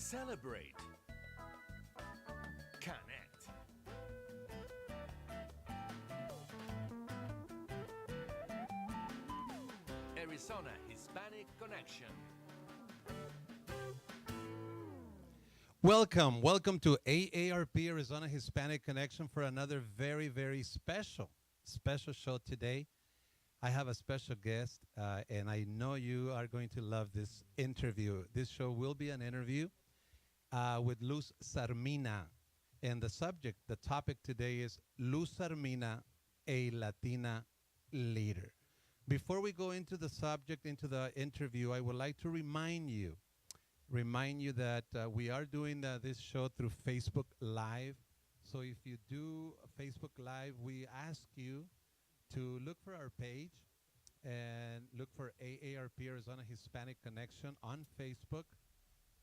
Celebrate. Connect. Arizona Hispanic Connection. Welcome to AARP Arizona Hispanic Connection for another very special show today. I have a special guest, and I know you are going to love this interview. This show will be an interview with Luz Sarmina, and the topic today is Luz Sarmina, a Latina leader. Before we go into the subject, into the interview, I would like to remind you that we are doing this show through Facebook Live. So if you do a Facebook Live, we ask you to look for our page and look for AARP Arizona Hispanic Connection on Facebook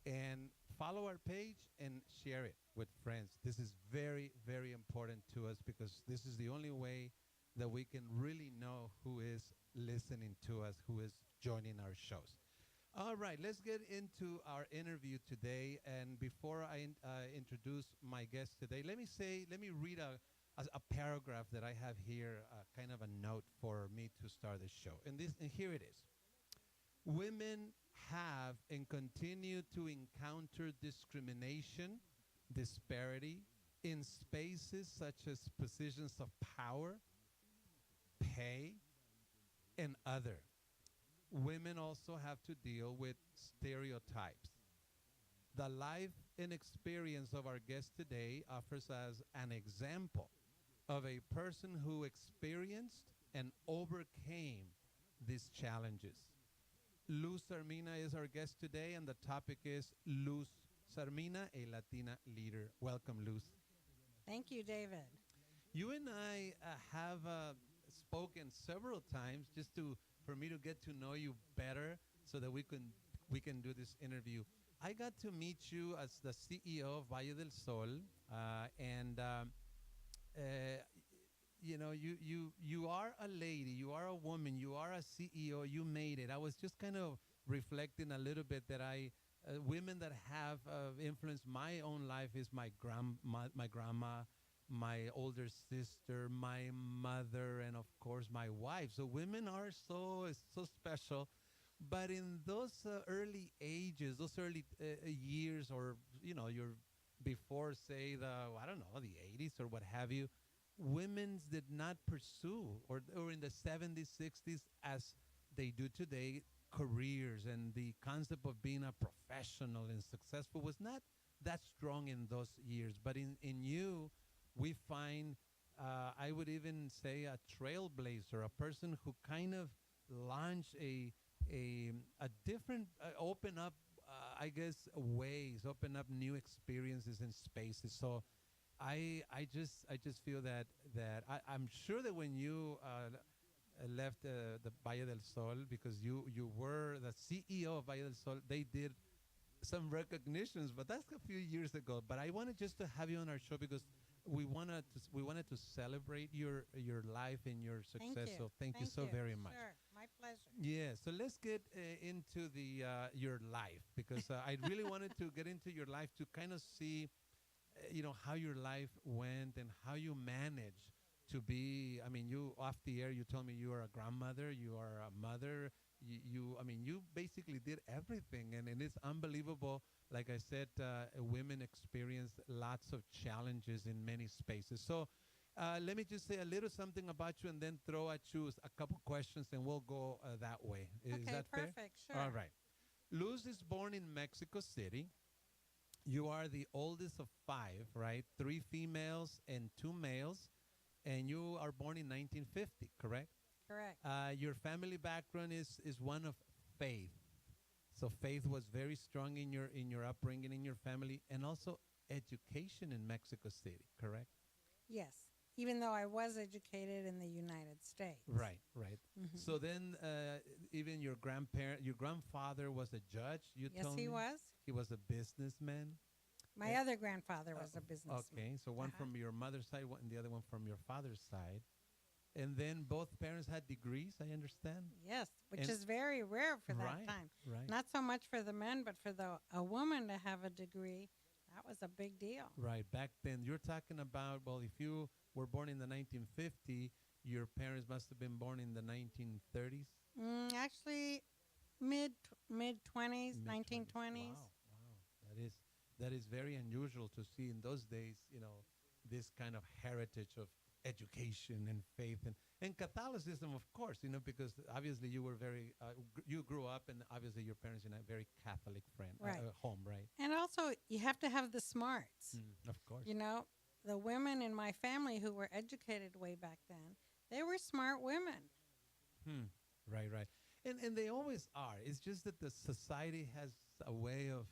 and follow our page and share it with friends. This is very important to us because this is the only way that we can really know who is listening to us, who is joining our shows. All right, let's get into our interview today. And before I introduce my guest today, let me read a paragraph that I have here, kind of a note for me to start the show. And here it is. Women have and continue to encounter discrimination, disparity in spaces such as positions of power, pay, and other. Women also have to deal with stereotypes. The life and experience of our guest today offers us an example of a person who experienced and overcame these challenges. Luz Sarmina is our guest today, and the topic is Luz Sarmina, a Latina leader. Welcome, Luz. Thank you, David. You and I have spoken several times just for me to get to know you better so that we can do this interview. I got to meet you as the CEO of Valle del Sol, and you are a lady, you are a woman, you are a CEO, you made it. I was just kind of reflecting a little bit that women that have influenced my own life is my grandma, my older sister, my mother, and of course my wife. So women are so special. But in those early ages, those early years, or you're before, say, the 80s or what have you, women did not pursue, or in the 70s, 60s, as they do today, careers, and the concept of being a professional and successful was not that strong in those years. But in you, we find, I would even say, a trailblazer, a person who kind of launched a different, open up, ways, open up new experiences and spaces. So I just feel that I'm sure that when you left the Valle del Sol, because you were the CEO of Valle del Sol, they did some recognitions, but that's a few years ago. But I wanted just to have you on our show because we wanted to celebrate your life and your success. Thank you. So thank you so very much. Sure, my pleasure. Yeah, so let's get into your life, because I really wanted to get into your life to kind of see, how your life went and how you managed to be. I mean, you off the air, you told me you are a grandmother, you are a mother. You basically did everything, and it's unbelievable. Like I said, women experience lots of challenges in many spaces. So let me just say a little something about you and then throw at you a couple questions, and we'll go that way. Is that fair? Perfect, sure. All right. Luz is born in Mexico City. You are the oldest of 5, right? 3 females and 2 males. And you are born in 1950, correct? Correct. Your family background is one of faith. So faith was very strong in your upbringing, in your family, and also education in Mexico City, correct? Yes, even though I was educated in the United States. Right. Mm-hmm. So then even your grandfather was a judge, you told me? Yes, he was. He was a businessman? My other grandfather was a businessman. Okay, so one from your mother's side and the other one from your father's side. And then both parents had degrees, I understand. Yes, which And- is very rare for that Right, time. right. Not so much for the men, but for a woman to have a degree, that was a big deal. Right. Back then, you're talking about, well, if you were born in the 1950, your parents must have been born in the 1930s. Actually, mid 20s, Mid-twenties. 1920s. Wow. That is very unusual to see in those days, this kind of heritage of education and faith and Catholicism, of course, because obviously you were you grew up and obviously your parents in a very Catholic Right. home, right? And also, you have to have the smarts. Of course. The women in my family who were educated way back then, they were smart women. Right. And they always are. It's just that the society has a way of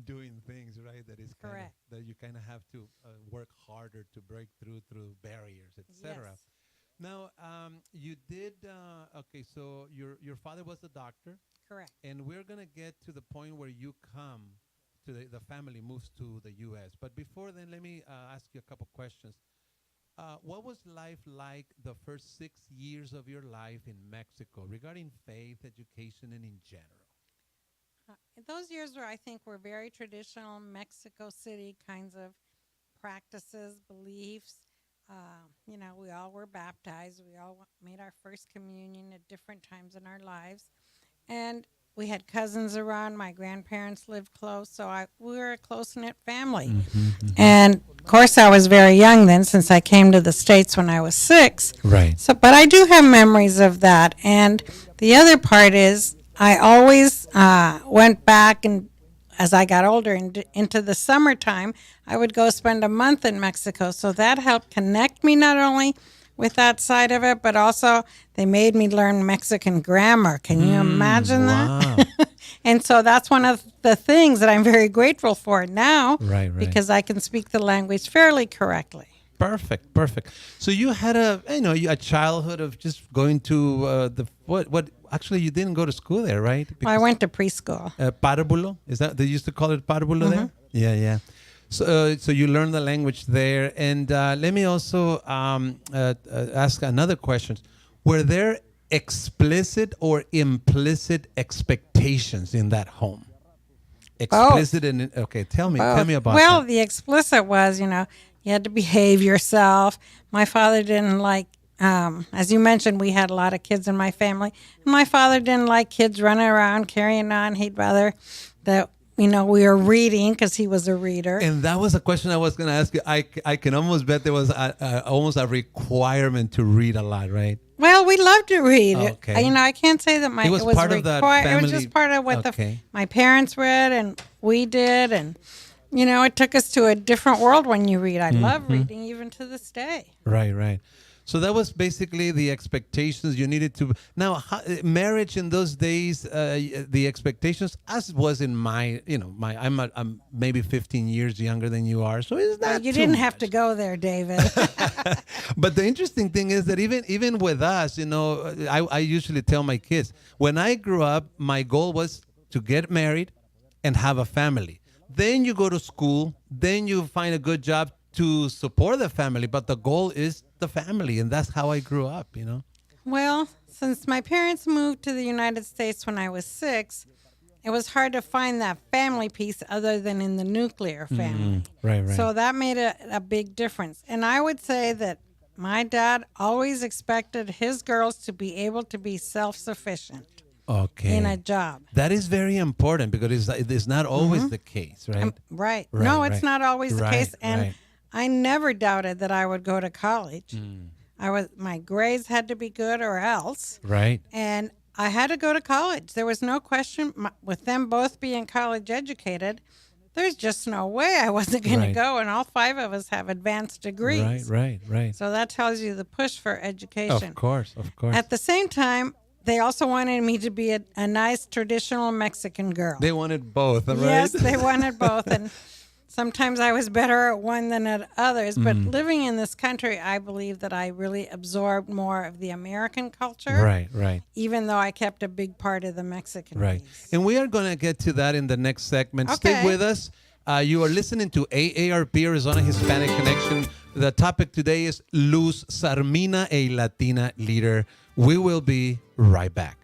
doing things, right? That is Correct. that you kind of have to work harder to break through barriers, etc. Yes. Now, you did okay. So your father was a doctor, Correct. and we're gonna get to the point where you come to the family moves to the U.S. But before then, let me ask you a couple questions. What was life like the first 6 years of your life in Mexico regarding faith, education, and in general? Those years I think were very traditional Mexico City kinds of practices, beliefs. We all were baptized. We all made our first communion at different times in our lives. And we had cousins around. My grandparents lived close. So we were a close-knit family. And, of course, I was very young then since I came to the States when I was 6. Right. But I do have memories of that. And the other part is I always went back, and as I got older into the summertime, I would go spend a month in Mexico. So that helped connect me not only with that side of it, but also they made me learn Mexican grammar. Can you imagine that? And so that's one of the things that I'm very grateful for now, Right. because I can speak the language fairly correctly. Perfect. So you had a childhood of just going to what? Actually, you didn't go to school there, right? Well, I went to preschool. Párvulo, is that they used to call it párvulo there? Yeah. So you learned the language there, and let me also ask another question: were there explicit or implicit expectations in that home? Explicit and okay. Tell me about Well, that. the explicit was, you had to behave yourself. My father didn't like, as you mentioned, we had a lot of kids in my family. And my father didn't like kids running around carrying on. He'd rather that, we were reading because he was a reader. And that was a question I was going to ask you. I can almost bet there was almost a requirement to read a lot, right? Well, we loved to read. Okay. I can't say that It was part of that It was family- just part of what Okay. my parents read and we did. And, it took us to a different world when you read. I love reading even to this day. Right. So that was basically the expectations you needed to. Now, marriage in those days, the expectations, as was in I'm maybe 15 years younger than you are, so it's not. You too didn't much. have to go there, David. But the interesting thing is that even with us, I usually tell my kids, when I grew up, my goal was to get married and have a family. Then you go to school, then you find a good job to support the family, but the goal is the family, and that's how I grew up, Well, since my parents moved to the United States when I was 6, it was hard to find that family piece other than in the nuclear family. Right. So that made a big difference. And I would say that my dad always expected his girls to be able to be self-sufficient Okay. in a job. That is very important because it's not always the case, right? Right. Right, No, right. it's not always the Right, case. And right. I never doubted that I would go to college. My grades had to be good or else. Right. And I had to go to college. There was no question. With them both being college educated, there's just no way I wasn't going Right. to go. And all 5 of us have advanced degrees. Right. So that tells you the push for education. Of course. At the same time, they also wanted me to be a nice traditional Mexican girl. They wanted both, right? Yes, they wanted both. And sometimes I was better at one than at others. But living in this country, I believe that I really absorbed more of the American culture. Right. Even though I kept a big part of the Mexican Right. piece. And we are going to get to that in the next segment. Stay Okay. with us. You are listening to AARP, Arizona Hispanic Connection. The topic today is Luz Sarmina, a Latina leader. We will be right back.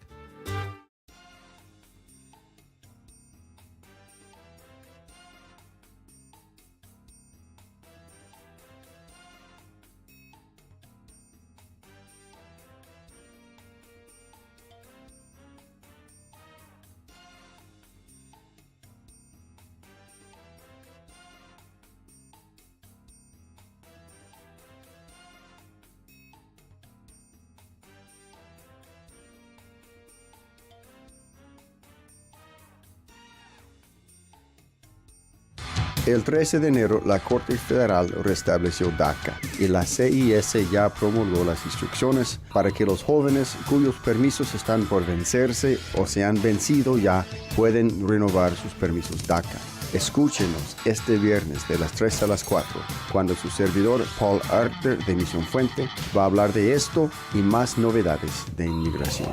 El 13 de enero, la Corte Federal restableció DACA y la CIS ya promulgó las instrucciones para que los jóvenes cuyos permisos están por vencerse o se han vencido ya pueden renovar sus permisos DACA. Escúchenos este viernes de las 3 a las 4, cuando su servidor Paul Arter de Misión Fuente va a hablar de esto y más novedades de inmigración.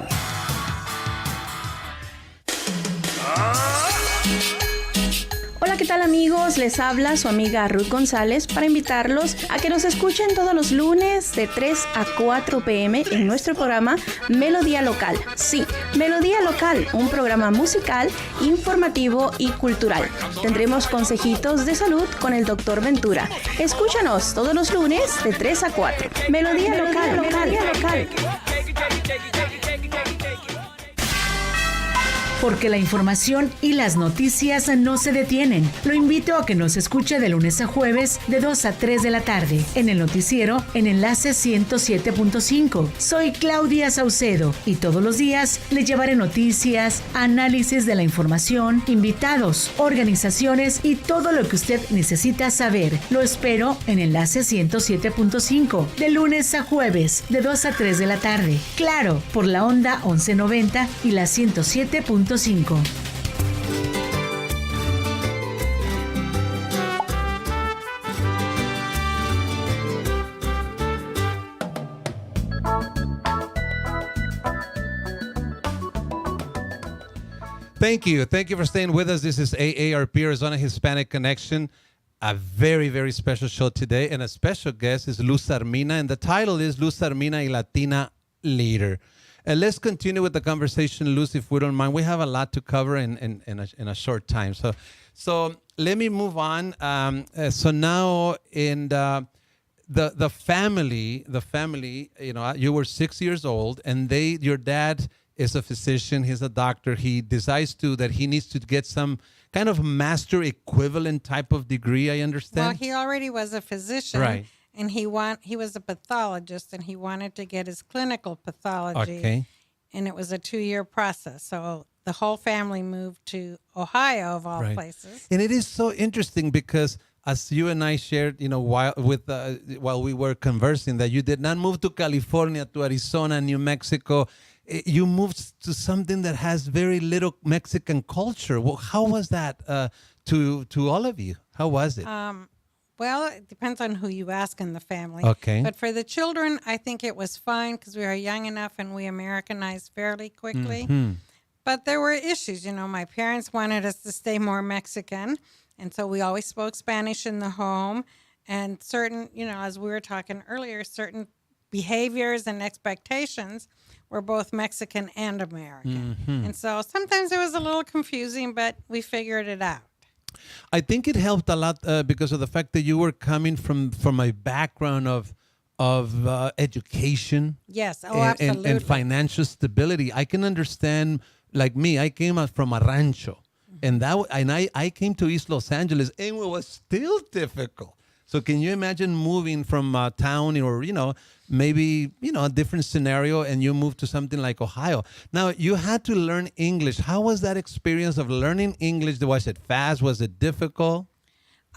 Hola, ¿qué tal amigos? Les habla su amiga Ruth González para invitarlos a que nos escuchen todos los lunes de 3 a 4 p.m. en nuestro programa Melodía Local. Sí, Melodía Local, un programa musical, informativo y cultural. Tendremos consejitos de salud con el Dr. Ventura. Escúchanos todos los lunes de 3 a 4. Melodía Local. Porque la información y las noticias no se detienen. Lo invito a que nos escuche de lunes a jueves de 2 a 3 de la tarde en el noticiero en Enlace 107.5. Soy Claudia Saucedo y todos los días le llevaré noticias, análisis de la información, invitados, organizaciones y todo lo que usted necesita saber. Lo espero en Enlace 107.5 de lunes a jueves de 2 a 3 de la tarde. Claro, por la onda 1190 y la 107.5. Thank you. Thank you for staying with us. This is AARP, Arizona Hispanic Connection. A very, very special show today. And a special guest is Luz Sarmina. And the title is Luz Sarmina, a Latina Leader. Let's continue with the conversation, Luz, if we don't mind. We have a lot to cover in a short time. So let me move on. So now in the family, you know, you were 6 years old, and your dad is a physician. He's a doctor. He decides that he needs to get some kind of master equivalent type of degree, I understand. Well, he already was a physician. Right. And he was a pathologist, and he wanted to get his clinical pathology. Okay. And it was a 2-year process. So the whole family moved to Ohio, of all places. And it is so interesting because, as you and I shared, you know, while we were conversing, that you did not move to California, to Arizona, New Mexico. You moved to something that has very little Mexican culture. Well, how was that to all of you? How was it? Well, it depends on who you ask in the family. Okay. But for the children, I think it was fine because we were young enough and we Americanized fairly quickly. Mm-hmm. But there were issues. You know, my parents wanted us to stay more Mexican. And so we always spoke Spanish in the home. And certain, you know, as we were talking earlier, certain behaviors and expectations were both Mexican and American. Mm-hmm. And so sometimes it was a little confusing, but we figured it out. I think it helped a lot because of the fact that you were coming from a background of education. Yes, absolutely. And financial stability. I can understand, like me, I came out from a rancho. And I came to East Los Angeles, and it was still difficult. So can you imagine moving from a town or, you know, maybe, you know, a different scenario, and you moved to something like Ohio. Now, you had to learn English. How was that experience of learning English? Was it fast? Was it difficult?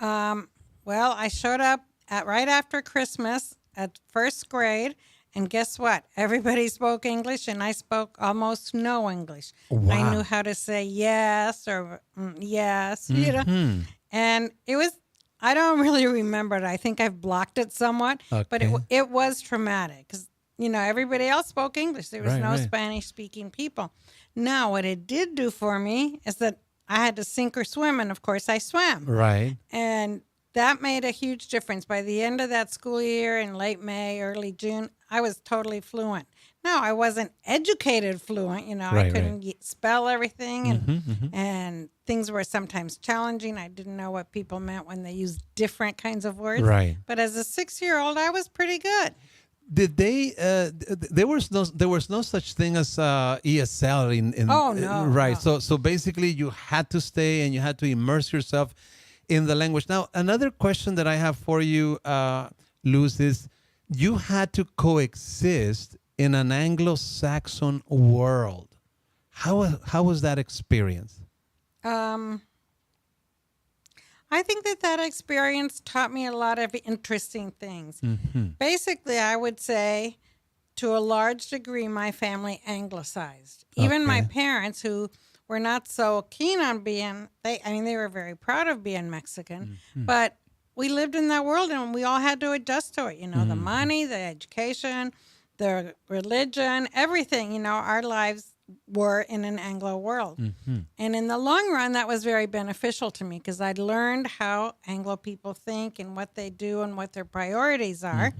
Well, I showed up right after Christmas at first grade, and guess what? Everybody spoke English, and I spoke almost no English. Wow. I knew how to say yes or yes, you know, and it was, I don't really remember it. I think I've blocked it somewhat, but it was traumatic because, you know, everybody else spoke English. There was no Spanish-speaking people. Now, what it did do for me is that I had to sink or swim, and of course I swam. Right. And that made a huge difference. By the end of that school year in late May, early June, I was totally fluent. No, I wasn't educated fluent. You know, I couldn't spell everything, and things were sometimes challenging. I didn't know what people meant when they used different kinds of words. Right. But as a 6-year-old, I was pretty good. Did they? There was no such thing as ESL in. Oh no! Right. No. So basically, you had to stay and you had to immerse yourself in the language. Now, another question that I have for you, Luz, is you had to coexist in an Anglo-Saxon world. How was that experience? I think that experience taught me a lot of interesting things. Basically, I would say, to a large degree, my family anglicized. Even my parents, who were not so keen on being, they were very proud of being Mexican, but we lived in that world and we all had to adjust to it. You know, the money, the education, the religion, everything, you know, our lives were in an Anglo world. And in the long run, that was very beneficial to me because I'd learned how Anglo people think and what they do and what their priorities are.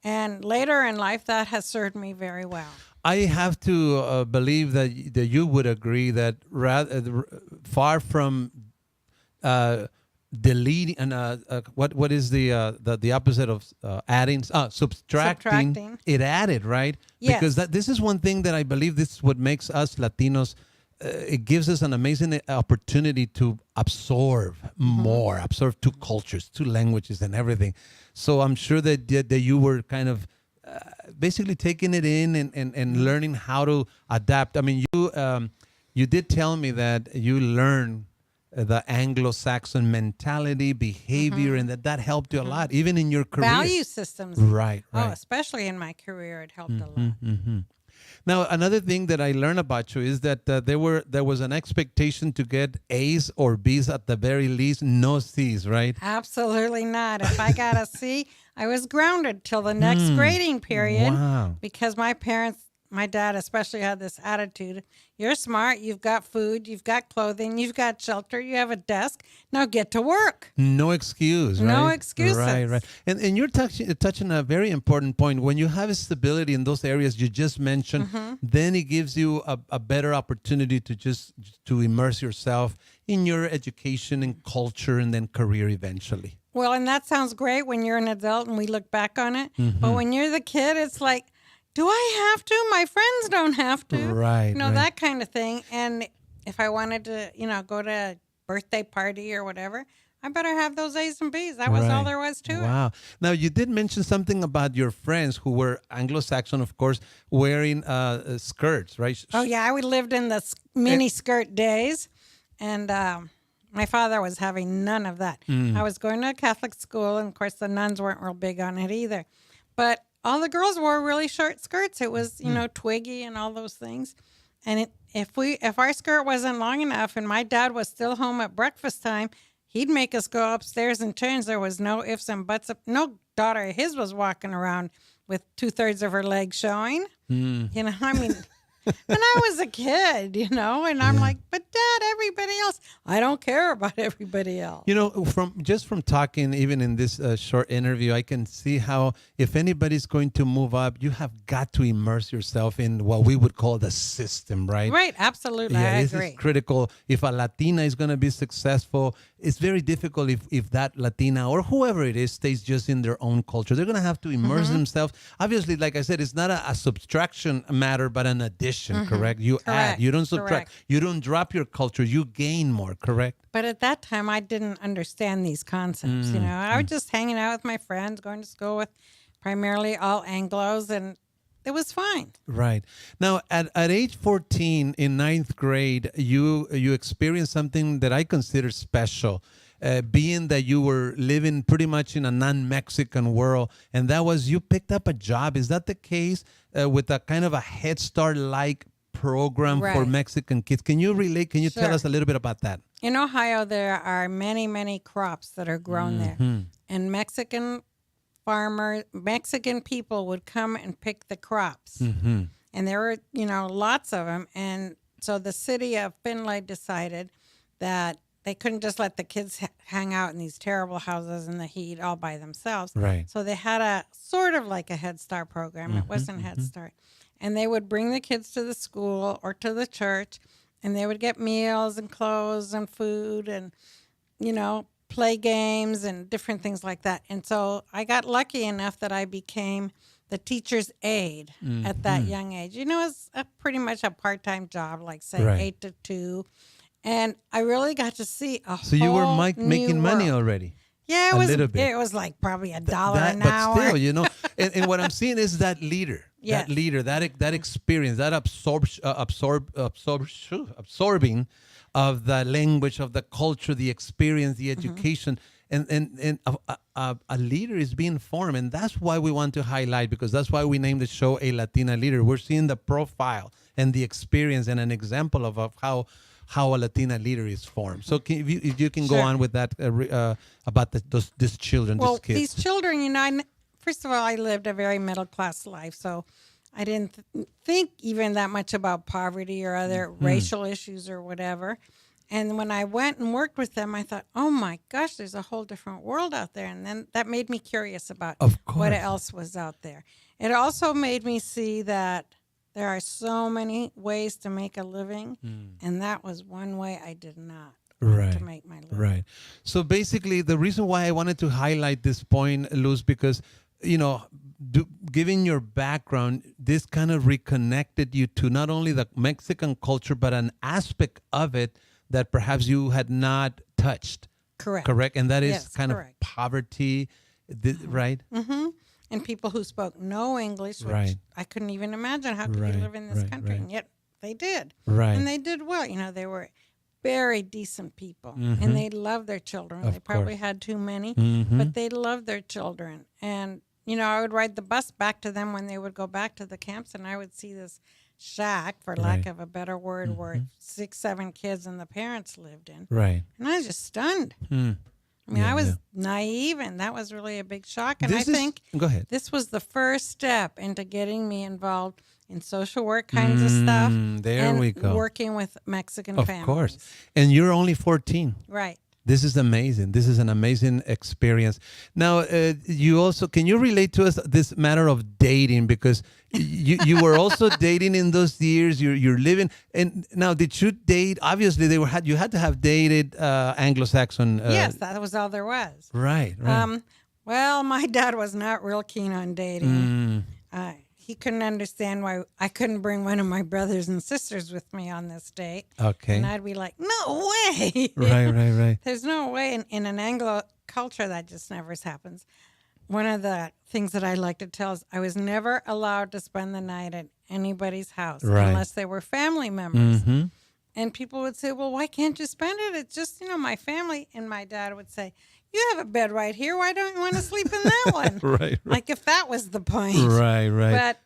And later in life, that has served me very well. I have to believe that you would agree that far from deleting and what is the opposite of adding? Subtracting. It added, right? Yes. Because this is one thing that I believe this is what makes us Latinos. It gives us an amazing opportunity to absorb more, absorb 2 cultures, 2 languages, and everything. So I'm sure that you were kind of basically taking it in and learning how to adapt. I mean, you did tell me that you learned the Anglo-Saxon mentality, behavior, and that helped you a lot, even in your career. Value systems. Right. Oh, especially in my career, it helped a lot. Now, another thing that I learned about you is that there was an expectation to get A's or B's at the very least, no C's, right? Absolutely not. If I got a C, I was grounded till the next grading period. Wow. Because my dad especially had this attitude. You're smart. You've got food. You've got clothing. You've got shelter. You have a desk. Now get to work. No excuse, right? No excuses. Right. And you're touching a very important point. When you have stability in those areas you just mentioned, then it gives you a better opportunity to immerse yourself in your education and culture and then career eventually. Well, and that sounds great when you're an adult and we look back on it. But when you're the kid, it's like, do I have to? My friends don't have to. Right. You know, that kind of thing. And if I wanted to, you know, go to a birthday party or whatever, I better have those A's and B's. That was all there was to it. Wow. Now, you did mention something about your friends who were Anglo-Saxon, of course, wearing skirts, right? Oh, yeah. We lived in the mini skirt days. And my father was having none of that. I was going to a Catholic school, and, of course, the nuns weren't real big on it either. But all the girls wore really short skirts. It was, you know, twiggy and all those things. And if our skirt wasn't long enough and my dad was still home at breakfast time, he'd make us go upstairs and change. There was no ifs and buts. No daughter of his was walking around with 2/3 of her legs showing. You know, I mean, when I was a kid, you know, and I'm like, but Dad, everybody else, I don't care about everybody else. You know, from talking, even in this short interview, I can see how if anybody's going to move up, you have got to immerse yourself in what we would call the system, right? Right, absolutely. Yeah, I this agree. is critical. If a Latina is going to be successful, it's very difficult if that Latina or whoever it is stays just in their own culture. They're going to have to immerse themselves. Obviously, like I said, it's not a subtraction matter, but an addition, correct? You add, you don't subtract. Correct. You don't drop your culture. You gain more, correct? But at that time, I didn't understand these concepts. You know, I was just hanging out with my friends, going to school with primarily all Anglos, and it was fine. Right. Now, at age 14 in 9th grade, you experienced something that I consider special, being that you were living pretty much in a non-Mexican world, and that was you picked up a job. Is that the case with a kind of a Head Start-like program for Mexican kids? Can you relate? Can you tell us a little bit about that? In Ohio, there are many, many crops that are grown there, and Mexican people would come and pick the crops. And there were, you know, lots of them. And so the city of Finlay decided that they couldn't just let the kids hang out in these terrible houses in the heat all by themselves. Right. So they had a sort of like a Head Start program. It wasn't Head Start. And they would bring the kids to the school or to the church, and they would get meals and clothes and food and, play games and different things like that. And so I got lucky enough that I became the teacher's aide at that young age. It's pretty much a part-time job, like say 8 to 2. And I really got to see a So you were whole making new money world. already. Yeah, a little bit. It was like probably $1 an But hour. still, and what I'm seeing is that leader, Yes. that leader, that experience, that absorbing of the language, of the culture, the experience, the education, and a leader is being formed, and that's why we want to highlight, because that's why we named the show A Latina Leader. We're seeing the profile and the experience and an example of how a Latina leader is formed. So if you can go Sure. on with that about these children, Well, these kids. these children, first of all, I lived a very middle-class life, so I didn't think even that much about poverty or other racial issues or whatever. And when I went and worked with them, I thought, oh my gosh, there's a whole different world out there. And then that made me curious about what else was out there. It also made me see that there are so many ways to make a living, and that was one way I did not want to make my living. Right. So basically, the reason why I wanted to highlight this point, Luz, because, given your background, this kind of reconnected you to not only the Mexican culture, but an aspect of it that perhaps you had not touched. Correct. And that is Yes, kind correct. of poverty, right? Mm-hmm. And people who spoke no English, which Right. I couldn't even imagine how could Right, you live in this right, country, right. and yet they did. Right. And they did well. They were very decent people, Mhm. and they loved their children. Of They probably course. had too many, Mhm. but they loved their children. And, I would ride the bus back to them when they would go back to the camps, and I would see this shack, for lack Right. of a better word, where 6, 7 kids and the parents lived in. Right. And I was just stunned. Mm. I mean, Yeah, I was yeah. naive, and that was really a big shock. And This I is- think Go ahead. this was the first step into getting me involved in social work kinds of stuff. There and we go. working with Mexican Of families. course. And you're only 14. Right. This is amazing. This is an amazing experience. Now, can you relate to us this matter of dating? Because you were also dating in those years. You're living. And now, did you date? Obviously, you had to have dated Anglo-Saxon. Yes, that was all there was. Right. Well, my dad was not real keen on dating. He couldn't understand why I couldn't bring one of my brothers and sisters with me on this date. Okay. And I'd be like, no way. Right. There's no way. In an Anglo culture, that just never happens. One of the things that I like to tell is I was never allowed to spend the night at anybody's house unless they were family members. Mm-hmm. And people would say, well, why can't you spend it? It's just, my family. And my dad would say, you have a bed right here. Why don't you want to sleep in that one? Right. Like if that was the point. Right. But,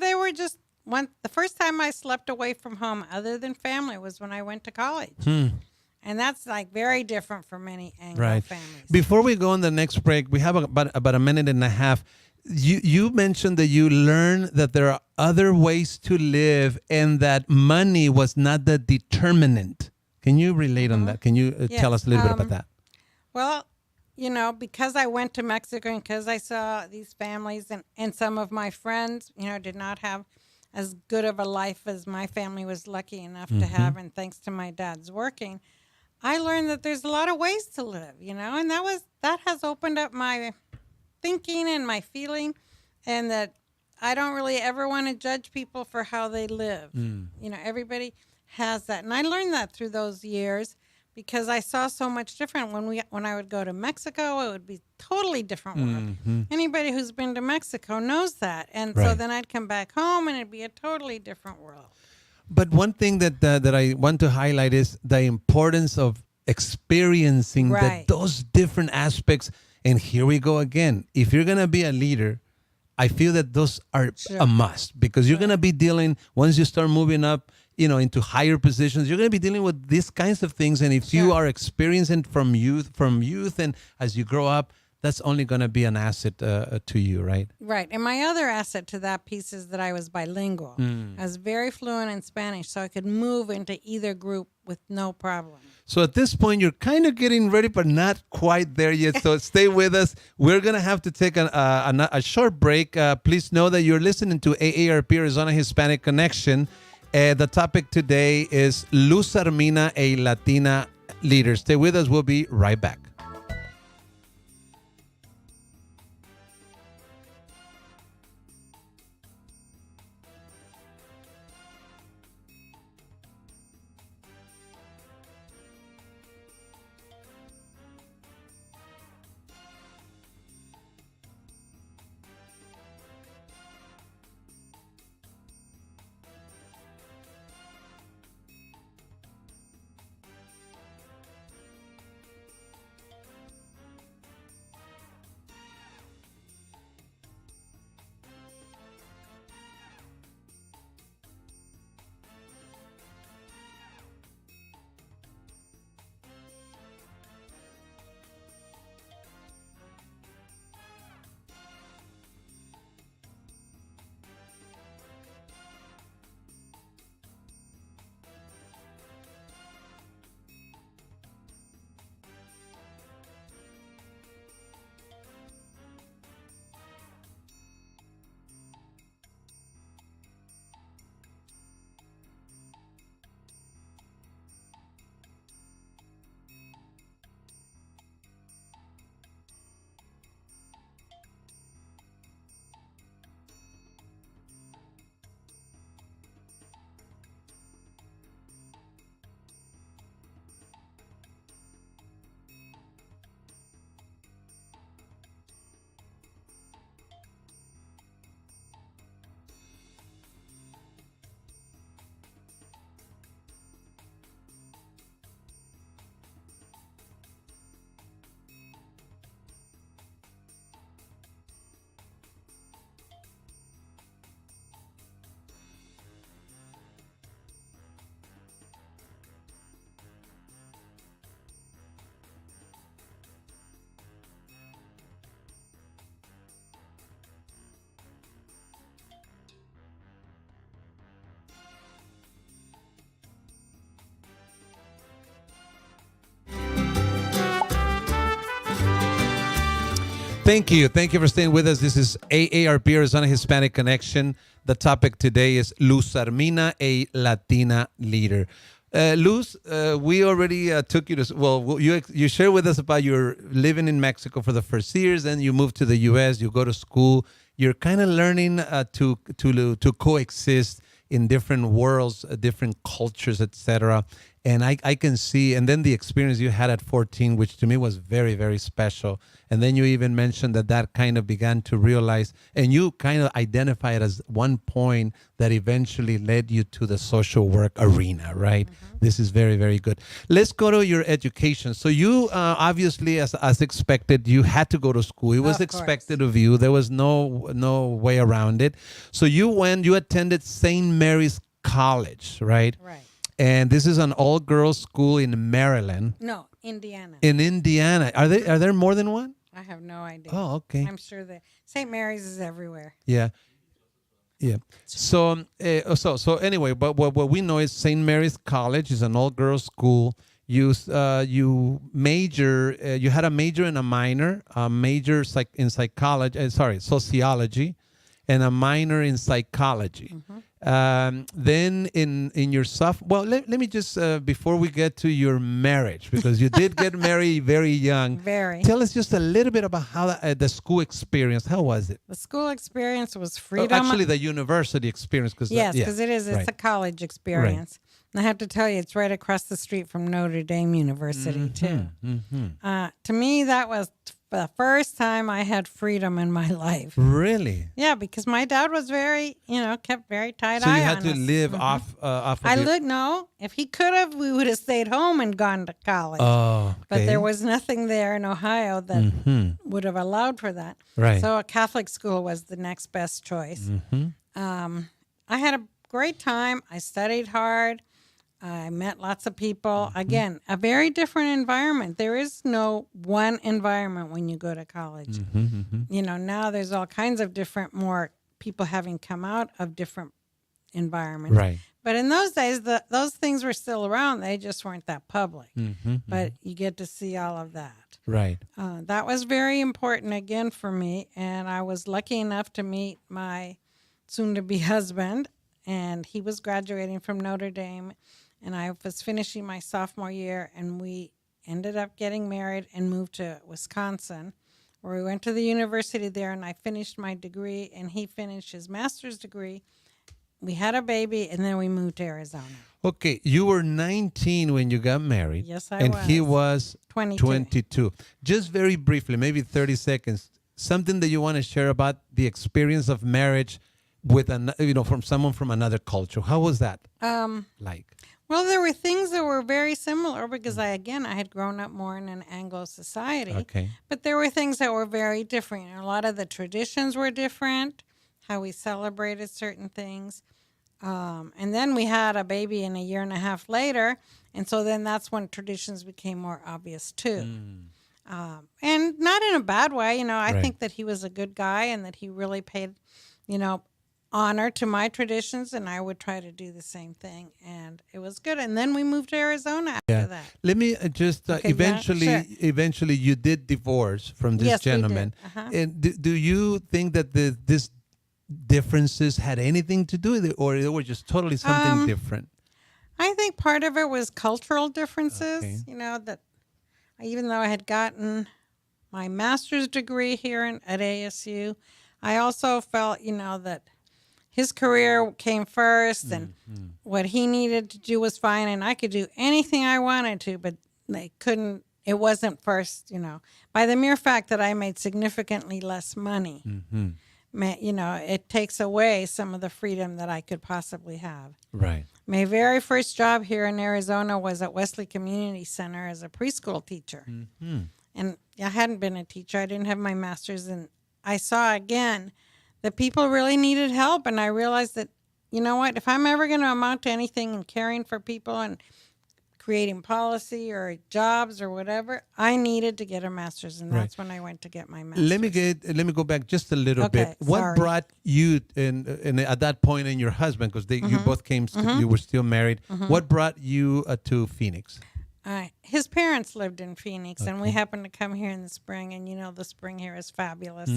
they were just the first time I slept away from home other than family was when I went to college. And that's like very different for many Anglo families. Before we go on the next break, we have about a minute and a half. You mentioned that you learned that there are other ways to live and that money was not the determinant. Can you relate on that? Can you tell us a little bit about that? Well, because I went to Mexico and because I saw these families and some of my friends, did not have as good of a life as my family was lucky enough to have. And thanks to my dad's working, I learned that there's a lot of ways to live, and that has opened up my thinking and my feeling, and that I don't really ever want to judge people for how they live. Everybody has that. And I learned that through those years because I saw so much different. When I would go to Mexico, it would be totally different world. Anybody who's been to Mexico knows that. And so then I'd come back home and it'd be a totally different world. But one thing that I want to highlight is the importance of experiencing those different aspects. And here we go again. If you're going to be a leader, I feel that those are a must because you're going to be dealing, once you start moving up, into higher positions, you're going to be dealing with these kinds of things. And if you are experiencing from youth and as you grow up, that's only going to be an asset to you, right? Right. And my other asset to that piece is that I was bilingual. I was very fluent in Spanish, so I could move into either group with no problem. So at this point, you're kind of getting ready, but not quite there yet. So stay with us. We're going to have to take a short break. Please know that you're listening to AARP, Arizona Hispanic Connection. The topic today is Luz Sarmina, a Latina leader. Stay with us. We'll be right back. Thank you. Thank you for staying with us. This is AARP, Arizona Hispanic Connection. The topic today is Luz Sarmina, a Latina leader. Luz, we already took you to, well, you shared with us about your living in Mexico for the first years, and you moved to the U.S., you go to school. You're kind of learning to coexist in different worlds, different cultures, etc. And I can see, and then the experience you had at 14, which to me was very, very special. And then you even mentioned that kind of began to realize, and you kind of identify it as one point that eventually led you to the social work arena, right? Mm-hmm. This is very, very good. Let's go to your education. So you obviously, as expected, you had to go to school. It was expected of you. There was no way around it. So you attended St. Mary's College, right? Right. And this is an all-girls school in Maryland. No, Indiana. In Indiana. Are there more than one? I have no idea. Oh, okay. I'm sure that St. Mary's is everywhere. Yeah. Yeah. So anyway, but what we know is St. Mary's College is an all-girls school. You major. You had a major and a minor. A major in psychology. Sociology, and a minor in psychology. Mm-hmm. Then in your let me just before we get to your marriage, because you did get married very young. Very. Tell us just a little bit about how the school experience. How was it? The school experience was freedom. Actually, the university experience, because it is. It's a college experience. Right. And I have to tell you, it's right across the street from Notre Dame University too. Mm-hmm. To me, that was the first time I had freedom in my life. Really? Yeah, because my dad was kept very tight eye on us. So you had to live off of No. If he could have, we would have stayed home and gone to college. Oh, okay. But there was nothing there in Ohio that would have allowed for that. Right. So a Catholic school was the next best choice. Mm-hmm. I had a great time. I studied hard. I met lots of people. Again, a very different environment. There is no one environment when you go to college. You know, now there's all kinds of different, more people having come out of different environments. Right. But in those days, those things were still around. They just weren't that public. But you get to see all of that. Right. That was very important again for me. And I was lucky enough to meet my soon-to-be husband. And he was graduating from Notre Dame. And I was finishing my sophomore year. And we ended up getting married and moved to Wisconsin, where we went to the university there. And I finished my degree. And he finished his master's degree. We had a baby, and then we moved to Arizona. Okay, you were 19 when you got married. Yes, I and was. And he was 22. 22. Just very briefly, maybe 30 seconds, something that you want to share about the experience of marriage with, from someone from another culture. How was that like? Well, there were things that were very similar because I had grown up more in an Anglo society. Okay. But there were things that were very different. A lot of the traditions were different, how we celebrated certain things. And then we had a baby a year and a half later. And so then that's when traditions became more obvious too. And not in a bad way. I think that he was a good guy and that he really paid, honor to my traditions. And I would try to do the same thing. And it was good. And then we moved to Arizona after that. Let me just eventually you did divorce from this gentleman. And do you think that this differences had anything to do with it, or it was just totally something different? I think part of it was cultural differences. Okay. That even though I had gotten my master's degree here at ASU, I also felt, that his career came first and what he needed to do was fine, and I could do anything I wanted to, but they couldn't. It wasn't first, by the mere fact that I made significantly less money. It takes away some of the freedom that I could possibly have. Right. My very first job here in Arizona was at Wesley Community Center as a preschool teacher. And I hadn't been a teacher. I didn't have my master's. And I saw again that people really needed help. And I realized that, if I'm ever going to amount to anything in caring for people and creating policy or jobs or whatever, I needed to get a master's, and that's when I went to get my master's. Let me go back just a little bit. What brought you and at that point and your husband, because you both came, you were still married. What brought you to Phoenix? His parents lived in Phoenix, and we happened to come here in the spring, and the spring here is fabulous.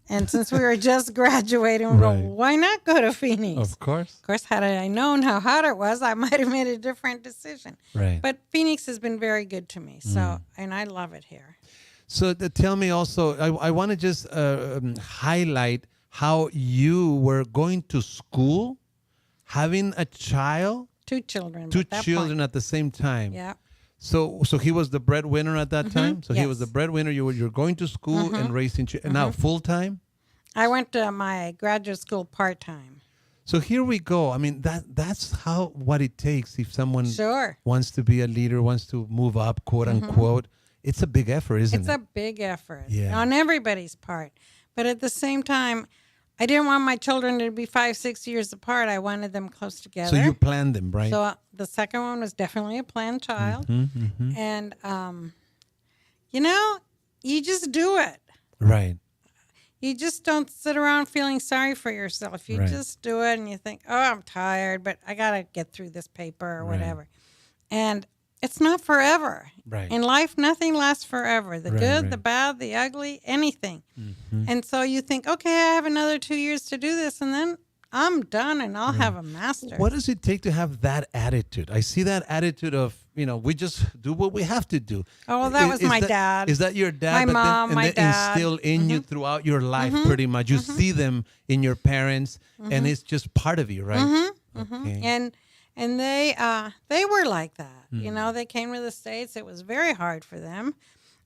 And since we were just graduating, we go, why not go to Phoenix? Of course, had I known how hot it was, I might have made a different decision. Right. But Phoenix has been very good to me, and I love it here. So tell me also, I want to just highlight how you were going to school, having a child. Two children at the same time. Yeah. So he was the breadwinner at that time? So he was the breadwinner. You're going to school and raising children. Now full-time? I went to my graduate school part-time. So here we go. I mean, that's what it takes if someone wants to be a leader, wants to move up, quote unquote. It's a big effort, isn't it? It's a big effort on everybody's part. But at the same time, I didn't want my children to be 5-6 years apart. I wanted them close together. So you planned them, right? So the second one was definitely a planned child. And, you just do it. Right. You just don't sit around feeling sorry for yourself. You just do it and you think, oh, I'm tired, but I got to get through this paper or whatever. And it's not forever. Right. In life, nothing lasts forever. The good, the bad, the ugly, anything. And so you think, okay, I have another 2 years to do this, and then I'm done, and I'll have a master's. What does it take to have that attitude? I see that attitude of, we just do what we have to do. Oh, well, that was my dad. Is that your dad? My mom, my dad. Instilled in you throughout your life, pretty much. You see them in your parents, and it's just part of you, right? Okay. And they were like that. They came to the States. It was very hard for them.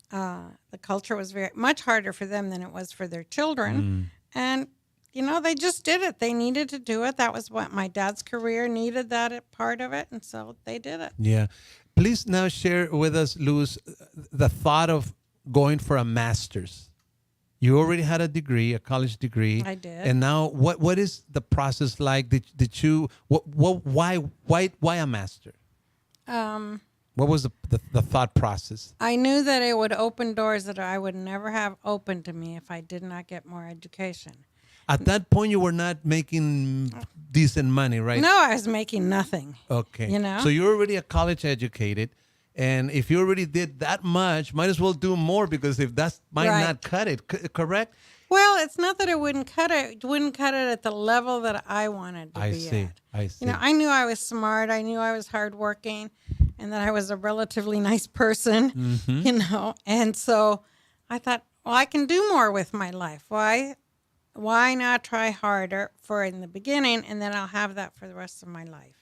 The culture was very much harder for them than it was for their children. And, they just did it. They needed to do it. That was what my dad's career needed, that part of it. And so they did it. Yeah. Please now share with us, Luz, the thought of going for a master's. You already had a degree, a college degree. I did. And now, what is the process like? Did you? Why a master? What was the thought process? I knew that it would open doors that I would never have opened to me if I did not get more education. At that point, you were not making decent money, right? No, I was making nothing. Okay. You know? So you're already a college educated. And if you already did that much, might as well do more, because if that might Right. not cut it, correct? Well, it's not that it wouldn't cut it. It wouldn't cut it at the level that I wanted to I be see. at. I see. You know, I knew I was smart. I knew I was hardworking, and that I was a relatively nice person. Mm-hmm. You know, and so I thought, well, I can do more with my life. Why not try harder for in the beginning, and then I'll have that for the rest of my life.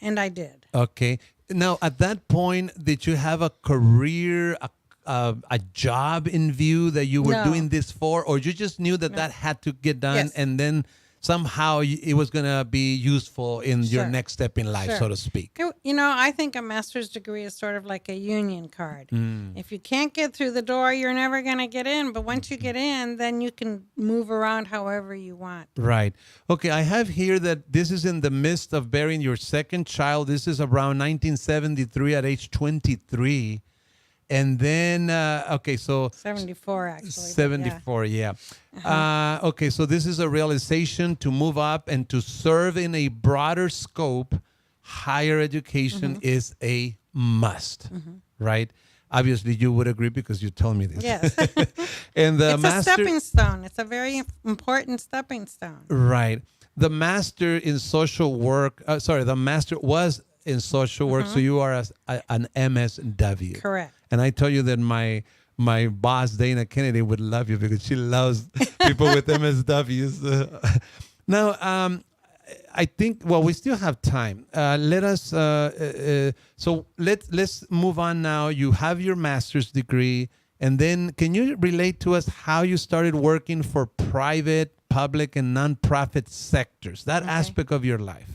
And I did. Okay. Now, at that point, did you have a career, a job in view that you were No. doing this for, or you just knew that that had to get done, Yes. and then somehow it was going to be useful in your Sure. next step in life, Sure. so to speak? You know, I think a master's degree is sort of like a union card. Mm. If you can't get through the door, you're never going to get in. But once you get in, then you can move around however you want. Right. Okay, I have here that this is in the midst of bearing your second child. This is around 1973 at age 23. And then, okay, so 74, actually. but 74, yeah. Okay, so this is a realization to move up and to serve in a broader scope. Higher education is a must, right? Obviously, you would agree because you told me this. Yes. And the It's master, a stepping stone. It's a very important stepping stone. right? The master in social work. The master was in social work, so you are an MSW. Correct. And I tell you that my boss, Dana Kennedy, would love you because she loves people with MSWs. Now, I think, well, we still have time. Let us, so let's move on now. You have your master's degree. And then can you relate to us how you started working for private, public, and nonprofit sectors, that aspect of your life?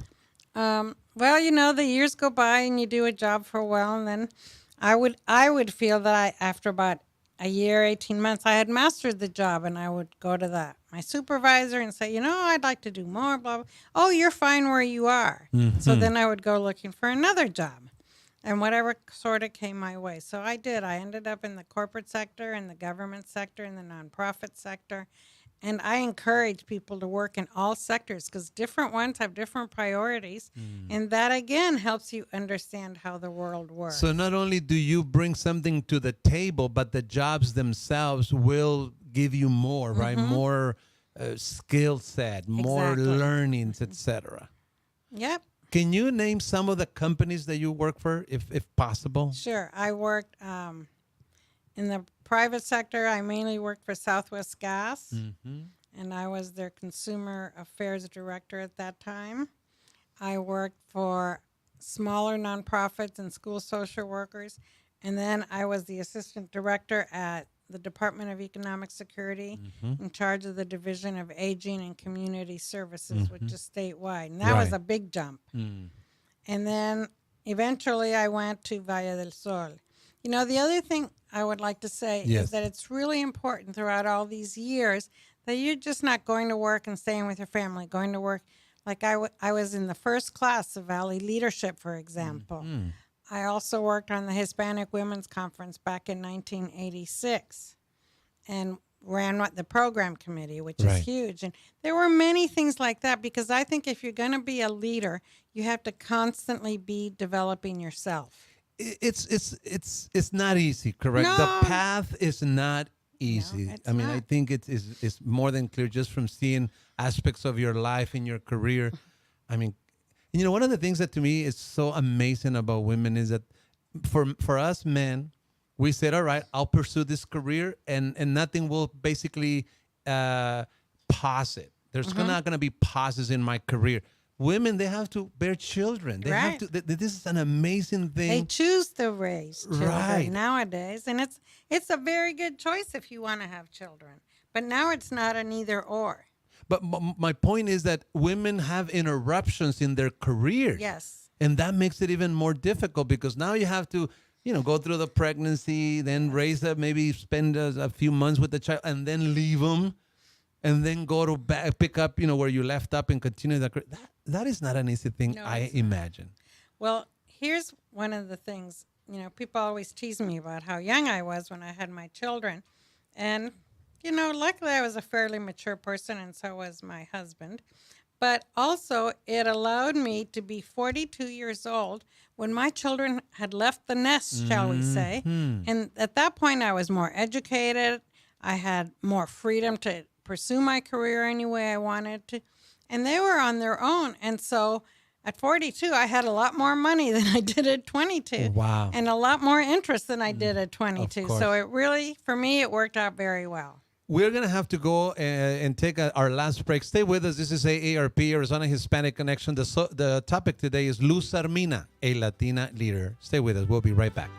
Well, you know, the years go by and you do a job for a while, and then I would feel that after about a year, 18 months, I had mastered the job, and I would go to my supervisor and say, you know, I'd like to do more, blah, blah. Oh, you're fine where you are. So then I would go looking for another job, and whatever sort of came my way. So I did. I ended up in the corporate sector, in the government sector, in the nonprofit sector. And I encourage people to work in all sectors because different ones have different priorities. And that, again, helps you understand how the world works. So not only do you bring something to the table, but the jobs themselves will give you more, right? More skill set, more Exactly. learnings, etc. Yep. Can you name some of the companies that you work for, if possible? Sure. I worked in the private sector. I mainly worked for Southwest Gas, and I was their consumer affairs director at that time. I worked for smaller nonprofits and school social workers, and then I was the assistant director at the Department of Economic Security in charge of the Division of Aging and Community Services, which is statewide. And that was Right. a big jump. And then eventually I went to Valle del Sol. You know, the other thing I would like to say Yes. is that it's really important throughout all these years that you're just not going to work and staying with your family, going to work. Like I was in the first class of Valley Leadership, for example. I also worked on the Hispanic Women's Conference back in 1986 and ran the program committee, which Right. is huge. And there were many things like that because I think if you're going to be a leader, you have to constantly be developing yourself. It's not easy, correct? No. The path is not easy. it's I mean, I not. think it's more than clear just from seeing aspects of your life and your career. I mean, you know, one of the things that to me is so amazing about women is that for us men, we said, all right, I'll pursue this career and nothing will basically pause it. There's not going to be pauses in my career. Women, they have to bear children. They have Right. to. This is an amazing thing. They choose to raise children Right. nowadays, and it's a very good choice if you want to have children. But now it's not an either or. But my point is that women have interruptions in their careers. Yes. And that makes it even more difficult because now you have to, go through the pregnancy, then raise them, maybe spend a few months with the child, and then leave them, and then go to pick up, where you left up and continue that. That is not an easy thing, No, I it's not. imagine. Well, here's one of the things, people always tease me about how young I was when I had my children. And, luckily I was a fairly mature person, and so was my husband. But also it allowed me to be 42 years old when my children had left the nest, shall we say. And at that point I was more educated. I had more freedom to pursue my career any way I wanted to. And they were on their own. And so at 42, I had a lot more money than I did at 22. Wow. And a lot more interest than I did at 22. Of course. So it really, for me, it worked out very well. We're going to have to go and take our last break. Stay with us. This is AARP, Arizona Hispanic Connection. The topic today is Luz Sarmina, a Latina leader. Stay with us. We'll be right back.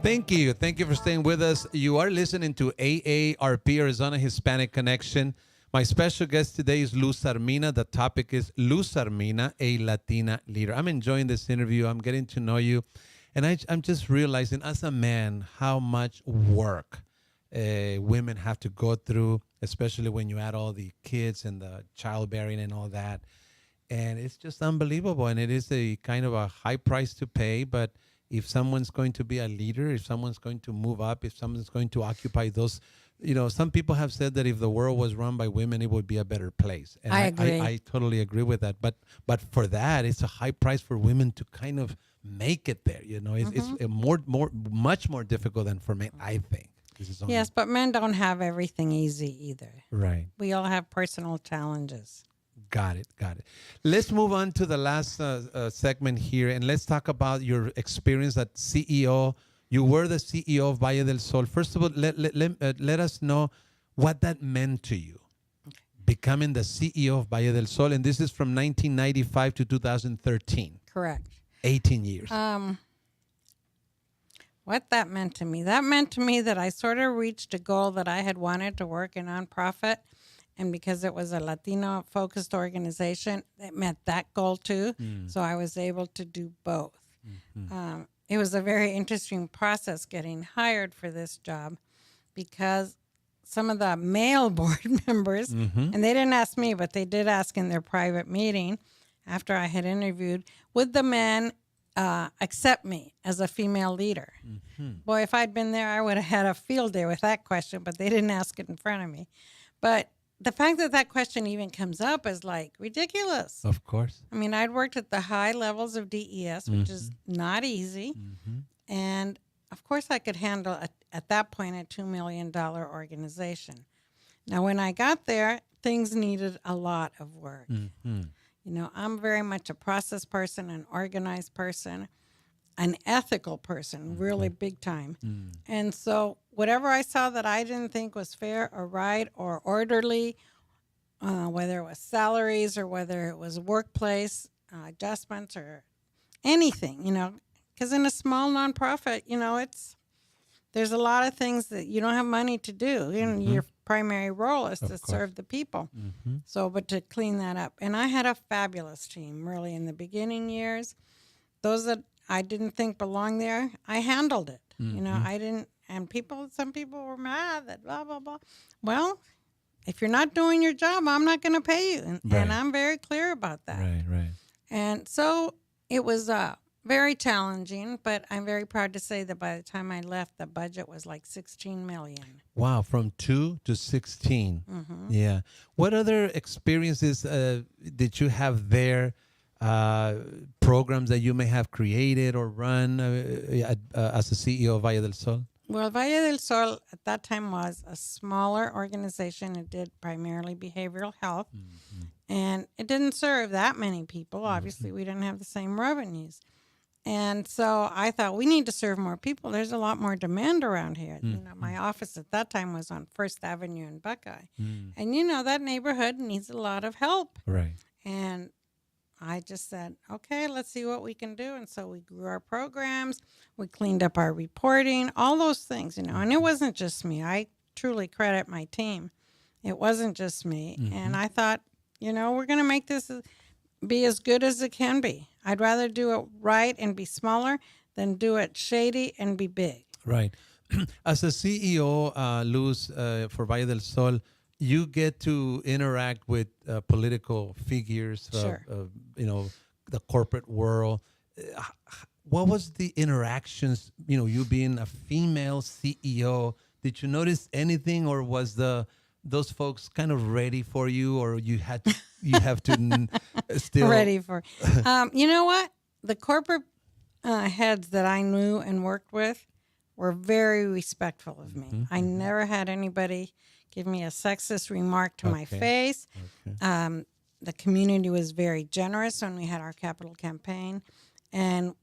Thank you. Thank you for staying with us. You are listening to AARP, Arizona Hispanic Connection. My special guest today is Luz Sarmina. The topic is Luz Sarmina, a Latina leader. I'm enjoying this interview. I'm getting to know you. And I'm just realizing as a man how much work women have to go through, especially when you add all the kids and the childbearing and all that. And it's just unbelievable. And it is a kind of a high price to pay. But if someone's going to be a leader, if someone's going to move up, if someone's going to occupy those, some people have said that if the world was run by women, it would be a better place. And I agree. I totally agree with that. But for that, it's a high price for women to kind of make it there. It's much more difficult than for men, I think. Yes, but men don't have everything easy either. Right. We all have personal challenges. Got it. Let's move on to the last segment here, and let's talk about your experience at CEO. You were the CEO of Valle del Sol. First of all, let us know what that meant to you, becoming the CEO of Valle del Sol, and this is from 1995 to 2013. Correct. 18 years. What that meant to me? That meant to me that I sort of reached a goal that I had wanted to work in nonprofit. And because it was a Latino-focused organization, it met that goal too. So I was able to do both. Mm-hmm. It was a very interesting process getting hired for this job because some of the male board members, and they didn't ask me, but they did ask in their private meeting after I had interviewed, would the men accept me as a female leader? Mm-hmm. Boy, if I'd been there, I would have had a field day with that question, but they didn't ask it in front of me. But the fact that question even comes up is like ridiculous. Of course. I mean, I'd worked at the high levels of DES, which is not easy. Mm-hmm. And of course I could handle, at that point, a $2 million organization. Now, when I got there, things needed a lot of work. Mm-hmm. I'm very much a process person, an organized person, an ethical person, really big time. And so whatever I saw that I didn't think was fair or right or orderly, whether it was salaries or whether it was workplace adjustments or anything, because in a small nonprofit, there's a lot of things that you don't have money to do. Your primary role is to serve the people. So, but to clean that up. And I had a fabulous team, really, in the beginning years. Those that I didn't think belonged there, I handled it. I didn't, and some people were mad that blah, blah, blah. Well, if you're not doing your job, I'm not going to pay you. And I'm very clear about that. Right. And so it was very challenging, but I'm very proud to say that by the time I left, the budget was like $16 million. Wow, from 2 to 16. Yeah. What other experiences did you have there? Programs that you may have created or run as a CEO of Valle del Sol? Well, Valle del Sol at that time was a smaller organization. It did primarily behavioral health, and it didn't serve that many people. Obviously, we didn't have the same revenues. And so I thought, we need to serve more people. There's a lot more demand around here. My office at that time was on First Avenue in Buckeye. And, that neighborhood needs a lot of help. Right. And I just said, okay, let's see what we can do. And so we grew our programs. We cleaned up our reporting, all those things, And it wasn't just me. I truly credit my team. It wasn't just me. And I thought, we're going to make this be as good as it can be. I'd rather do it right and be smaller than do it shady and be big. Right. As a CEO, Luz, for Valle del Sol, you get to interact with political figures, Sure. The corporate world. What was the interactions, you being a female CEO, did you notice anything, or was those folks kind of ready for you, or you have to still ready for you know what, the corporate heads that I knew and worked with were very respectful of me. I never had anybody give me a sexist remark to my face. The community was very generous when we had our capital campaign, and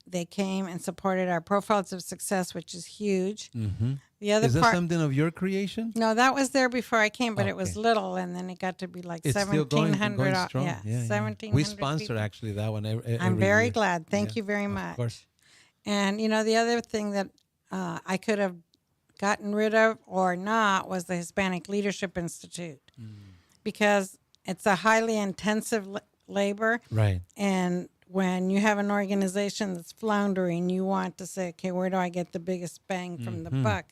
they came and supported our profiles of success, which is huge. The other is that something of your creation? No, that was there before I came, but it was little, and then it got to be like 1,700. Going strong. Yeah, 1,700. We sponsored people. Actually that one. I'm very year. glad. Thank you very much. Of course. And the other thing that I could have gotten rid of or not was the Hispanic Leadership Institute, because it's a highly intensive labor. Right. And when you have an organization that's floundering, you want to say, okay, where do I get the biggest bang from the buck?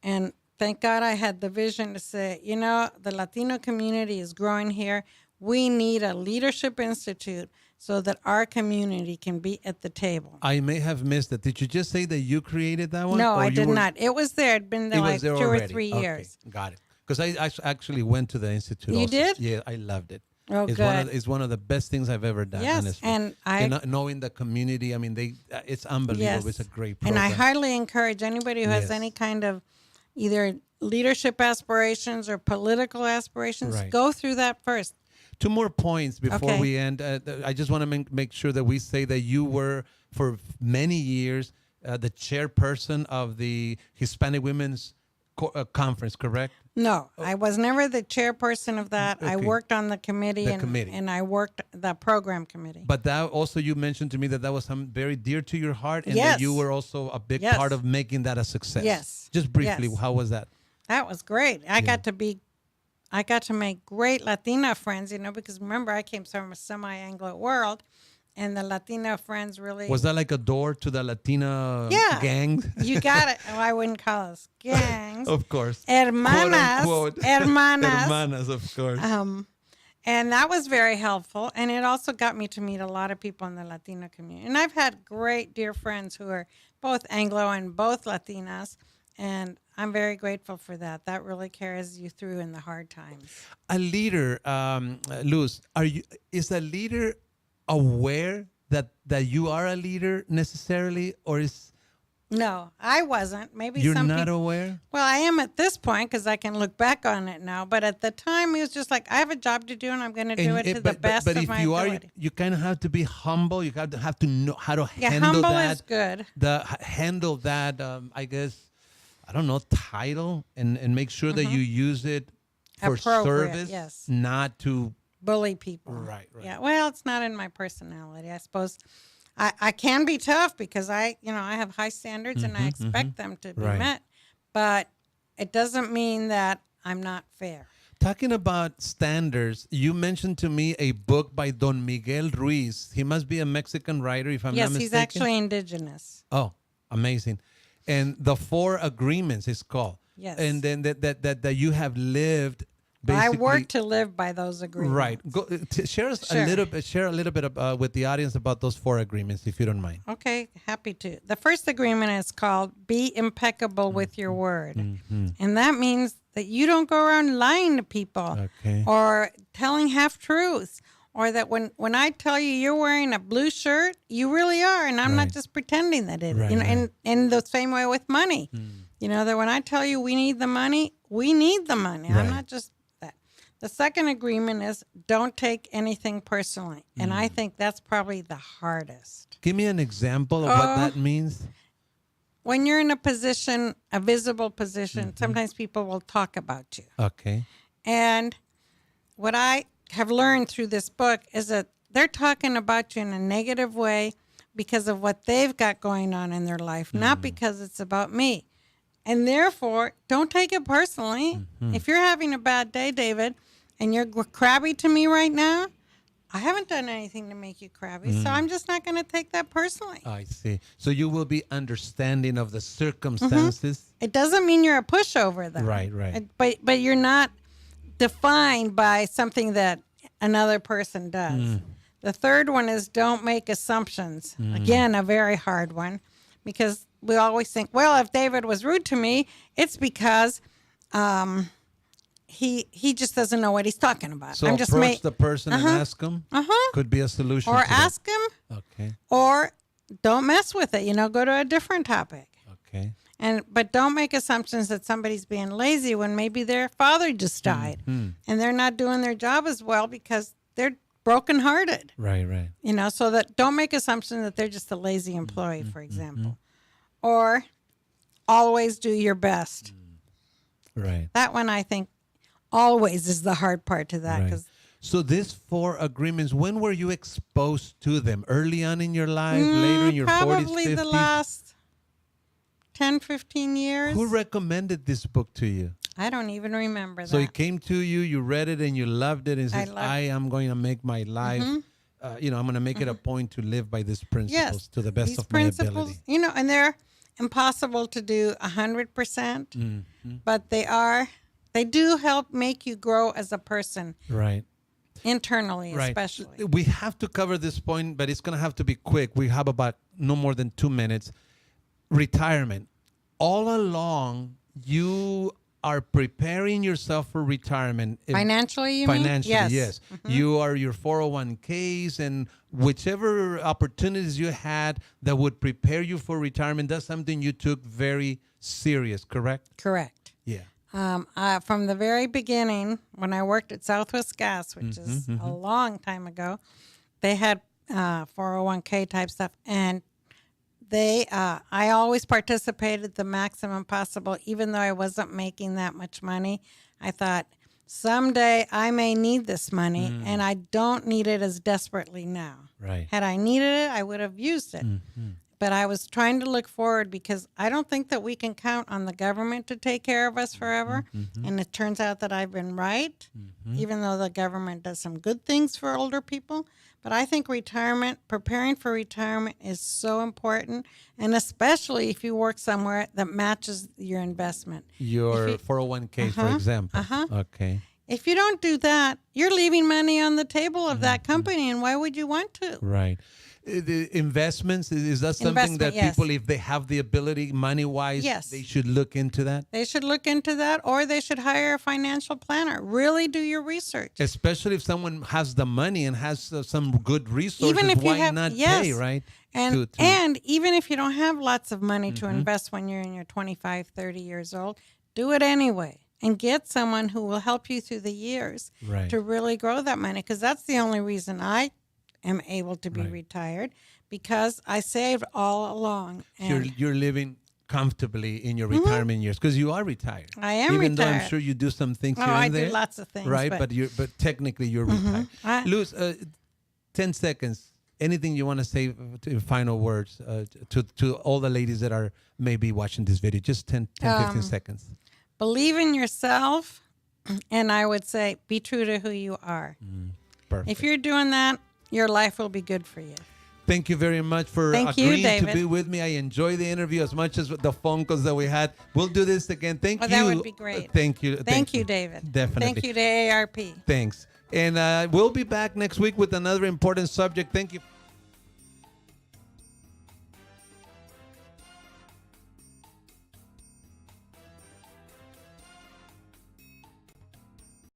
And thank God I had the vision to say, the Latino community is growing here. We need a leadership institute so that our community can be at the table. I may have missed it. Did you just say that you created that one? No, I did not. It was there. It'd been there like 2 or 3 years. Got it. Because I actually went to the institute. You did? Yeah, I loved it. Oh, good. It's one of the best things I've ever done. Yes, honestly. and knowing the community, I mean, it's unbelievable. Yes. It's a great program. And I highly encourage anybody who has any kind of either leadership aspirations or political aspirations, go through that first. 2 more points before we end. I just want to make sure that we say that you were, for many years, the chairperson of the Hispanic Women's Conference, correct? No, I was never the chairperson of that. I worked on the committee, and I worked the program committee. But that also, you mentioned to me that was very dear to your heart, and that you were also a big part of making that a success. Yes. Just briefly, how was that? That was great. I got to make great Latina friends, because remember, I came from a semi-Anglo world, and the Latina friends really... Was that like a door to the Latina gang? You got it. Oh, I wouldn't call us gangs. Of course. Hermanas. Quote, unquote. Hermanas. Hermanas, of course. And that was very helpful. And it also got me to meet a lot of people in the Latino community. And I've had great, dear friends who are both Anglo and both Latinas. And I'm very grateful for that. That really carries you through in the hard times. A leader, Luz, is a leader aware that you are a leader necessarily, or is... No, I wasn't. Maybe you're some not people, aware? Well, I am at this point because I can look back on it now. But at the time, it was just like, I have a job to do, and I'm going to do it to the best of my ability. You kind of have to be humble. You have to know how to handle humble that. Is good. Handle that, I guess, I don't know, title, and make sure that you use it for appropriate, service, yes. not to. Bully people. Right. Yeah. Well, it's not in my personality. I suppose I can be tough because I have high standards and I expect them to be Right. met, but it doesn't mean that I'm not fair. Talking about standards, you mentioned to me a book by Don Miguel Ruiz. He must be a Mexican writer, if I'm not Yes, mistaken. he's actually indigenous. Oh, amazing. And the 4 agreements is called. Yes. And then that you have lived I basically. work to live by those agreements. Right. Go, share us Sure. Share a little bit with the audience about those 4 agreements, if you don't mind. Okay, happy to. The first agreement is called be impeccable with your word. And that means that you don't go around lying to people Okay. or telling half truths, or that when I tell you you're wearing a blue shirt, you really are, and I'm not Right. just pretending that it is. Right, You know, right. and the same way with money. You know, that when I tell you we need the money, we need the money. Right. I'm not just that. The second agreement is don't take anything personally. And I think that's probably the hardest. Give me an example of what that means. When you're in a position, a visible position, sometimes people will talk about you. Okay. And what I have learned through this book is that they're talking about you in a negative way because of what they've got going on in their life, not because it's about me. And therefore, don't take it personally. If you're having a bad day, David, and you're crabby to me right now, I haven't done anything to make you crabby, so I'm just not going to take that personally. I see. So you will be understanding of the circumstances. It doesn't mean you're a pushover, though. Right, right. But you're not defined by something that another person does. The third one is don't make assumptions. Again, a very hard one, because we always think, well, if David was rude to me, it's because he just doesn't know what he's talking about. So I'm just approach the person and ask them. Could be a solution. or to that. ask him, Okay. or don't mess with it. Go to a different topic. Okay. But don't make assumptions that somebody's being lazy when maybe their father just died and they're not doing their job as well because they're brokenhearted. Right, right. So that don't make assumptions that they're just a lazy employee, for example. Or always do your best. Right. That one, I think, always is the hard part to that. Right. 'Cause So these 4 agreements, when were you exposed to them? Early on in your life, later in your 40s, probably 50s? the last 10, 15 years. Who recommended this book to you? I don't even remember So that. it came to you, you read it, and you loved it, and says, loved I am going to make my life, I'm going to make it a point to live by these principles to the best These of my principles, ability. and they're impossible to do 100%, but they do help make you grow as a person Right. internally, Right. especially. We have to cover this point, but it's going to have to be quick. We have about no more than 2 minutes. Retirement. All along, you are preparing yourself for retirement. Financially, you mean? Financially, yes. You are your 401ks and whichever opportunities you had that would prepare you for retirement, that's something you took very serious, correct? Correct. Yeah. From the very beginning, when I worked at Southwest Gas, which is a long time ago, they had 401k type stuff, and I always participated the maximum possible, even though I wasn't making that much money. I thought someday I may need this money, and I don't need it as desperately now. Right. Had I needed it, I would have used it. But I was trying to look forward because I don't think that we can count on the government to take care of us forever. And it turns out that I've been right, even though the government does some good things for older people. But I think preparing for retirement is so important, and especially if you work somewhere that matches your investment. Your 401k, for example. Okay. If you don't do that, you're leaving money on the table of that company, and why would you want to? Right. The investments, is that something Investment, that yes. people, if they have the ability money-wise, Yes. they should look into that? They should look into that, or they should hire a financial planner. Really do your research. Especially if someone has the money and has some good resources, Even if you why have- not yes. pay, right? And to- and even if you don't have lots of money to invest when you're in your 25, 30 years old, do it anyway. And get someone who will help you through the years Right. to really grow that money. Because that's the only reason I am able to be Right. retired, because I saved all along. And You're living comfortably in your retirement years? Because you are retired. I am Even though I'm retired. sure you do some things Oh, here and I there. do lots of things. Right, but technically you're retired. Luz, 10 seconds. Anything you want to say final words to all the ladies that are maybe watching this video? Just 10 15 seconds. Believe in yourself, and I would say be true to who you are. Perfect. If you're doing that, your life will be good for you. Thank you very much for Thank you, agreeing to David. be with me. I enjoyed the interview as much as the phone calls that we had. We'll do this again. Thank you. That would be great. Thank you. Thank you, David. Definitely. Thank you to AARP. Thanks. And we'll be back next week with another important subject. Thank you.